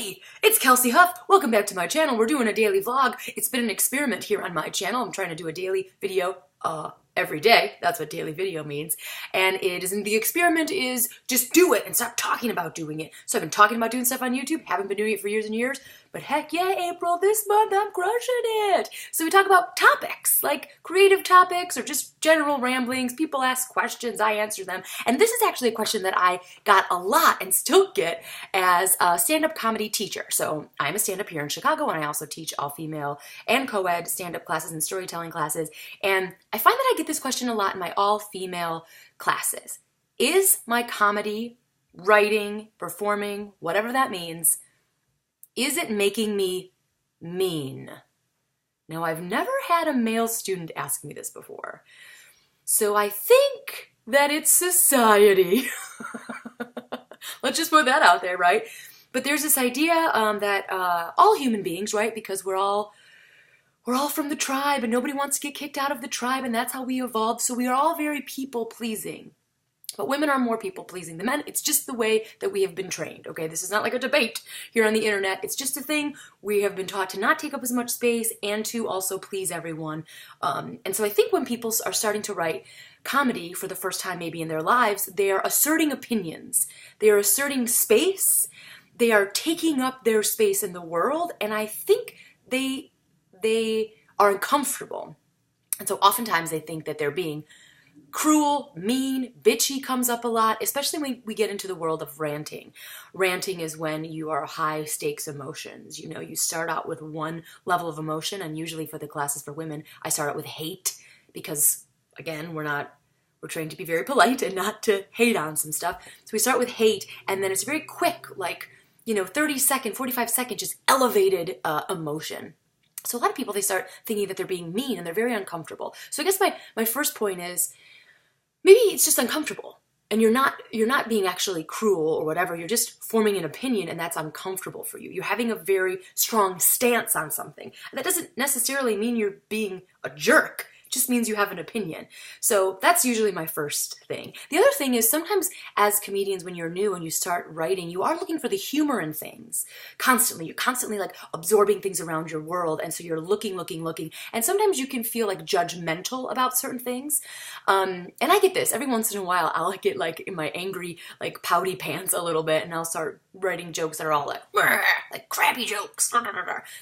Hey, it's Kelsie Huff. Welcome back to my channel. We're doing a daily vlog. It's been an experiment here on my channel. I'm trying to do a daily video every day. That's what daily video means. And the experiment is just do it and stop talking about doing it. So I've been talking about doing stuff on YouTube, haven't been doing it for years and years, but heck yeah, April, this month I'm crushing it. So we talk about topics, like creative topics or just general ramblings. People ask questions, I answer them. And this is actually a question that I got a lot and still get as a stand-up comedy teacher. So I'm a stand-up here in Chicago, and I also teach all-female and co-ed stand-up classes and storytelling classes. And I find that I get this question a lot in my all-female classes. Is my comedy, writing, performing, whatever that means, is it making me mean? Now, I've never had a male student ask me this before, so I think that it's society. Let's just put that out there, right? But there's this idea that all human beings, right, because we're all from the tribe, and nobody wants to get kicked out of the tribe, and that's how we evolved, so we are all very people-pleasing. But women are more people-pleasing than men. It's just the way that we have been trained, okay? This is not like a debate here on the internet. It's just a thing. We have been taught to not take up as much space and to also please everyone. And so I think when people are starting to write comedy for the first time maybe in their lives, they are asserting opinions. They are asserting space. They are taking up their space in the world, and I think they are uncomfortable. And so oftentimes they think that they're being cruel, mean, bitchy comes up a lot, especially when we get into the world of ranting. Ranting is when you are high stakes emotions. You know, you start out with one level of emotion, and usually for the classes for women, I start out with hate because, again, we're trained to be very polite and not to hate on some stuff. So we start with hate, and then it's very quick, like, 30-second, 45-second, just elevated emotion. So a lot of people, they start thinking that they're being mean, and they're very uncomfortable. So I guess my first point is, maybe it's just uncomfortable, and you're not being actually cruel or whatever. You're just forming an opinion, and that's uncomfortable for you. You're having a very strong stance on something. And that doesn't necessarily mean you're being a jerk. It just means you have an opinion. So that's usually my first thing. The other thing is, sometimes as comedians, when you're new and you start writing, you are looking for the humor in things constantly. You're constantly like absorbing things around your world, and so you're looking, and sometimes you can feel like judgmental about certain things. And I get this. Every once in a while, I'll get like in my angry, like pouty pants a little bit, and I'll start writing jokes that are all like crappy jokes. But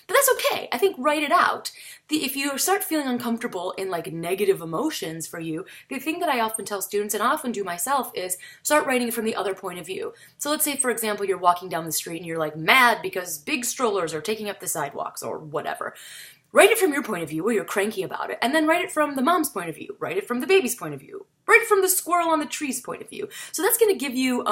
that's okay. I think write it out. If you start feeling uncomfortable in like negative emotions for you, the thing that I often tell students, and I often do myself, is start writing from the other point of view. So let's say, for example, you're walking down the street and you're like mad because big strollers are taking up the sidewalks or whatever. Write it from your point of view where you're cranky about it, and then write it from the mom's point of view. Write it from the baby's point of view. Write it from the squirrel on the tree's point of view. So that's going to give you,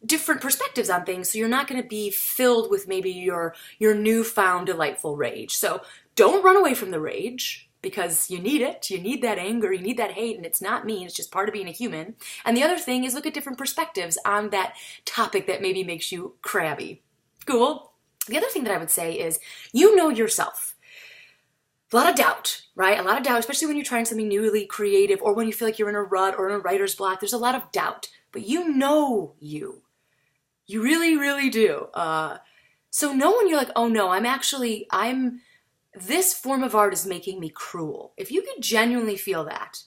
different perspectives on things, so you're not going to be filled with maybe your newfound delightful rage. So don't run away from the rage, because you need it. You need that anger, you need that hate, and it's not mean, it's just part of being a human. And the other thing is look at different perspectives on that topic that maybe makes you crabby. Cool? The other thing that I would say is, you know yourself. A lot of doubt, right? A lot of doubt, especially when you're trying something newly creative or when you feel like you're in a rut or in a writer's block. There's a lot of doubt, but you know you. You really, really do. So know when you're like, oh no, this form of art is making me cruel. If you could genuinely feel that,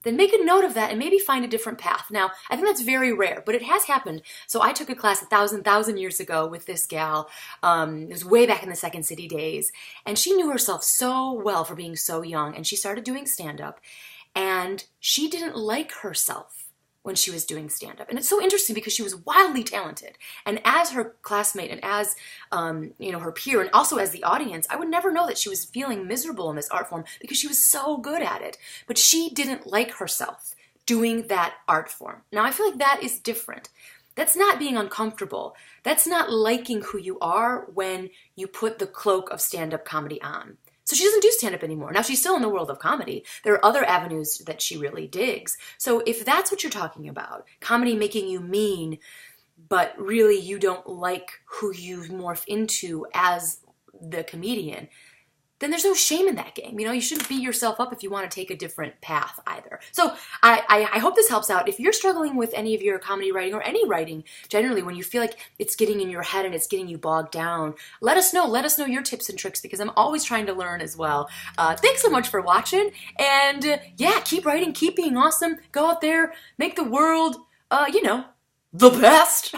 then make a note of that and maybe find a different path. Now, I think that's very rare, but it has happened. So I took a class 1,000 years ago with this gal. It was way back in the Second City days. And she knew herself so well for being so young. And she started doing stand-up. And she didn't like herself when she was doing stand-up. And it's so interesting because she was wildly talented. And as her classmate and as her peer and also as the audience, I would never know that she was feeling miserable in this art form because she was so good at it. But she didn't like herself doing that art form. Now, I feel like that is different. That's not being uncomfortable. That's not liking who you are when you put the cloak of stand-up comedy on. So she doesn't do stand-up anymore. Now, she's still in the world of comedy. There are other avenues that she really digs. So if that's what you're talking about, comedy making you mean, but really you don't like who you morph into as the comedian, then there's no shame in that game. You know, you shouldn't beat yourself up if you want to take a different path either. So I hope this helps out. If you're struggling with any of your comedy writing or any writing generally, when you feel like it's getting in your head and it's getting you bogged down, let us know. Let us know your tips and tricks, because I'm always trying to learn as well. Thanks so much for watching. And yeah, keep writing, keep being awesome. Go out there, make the world, you know, the best.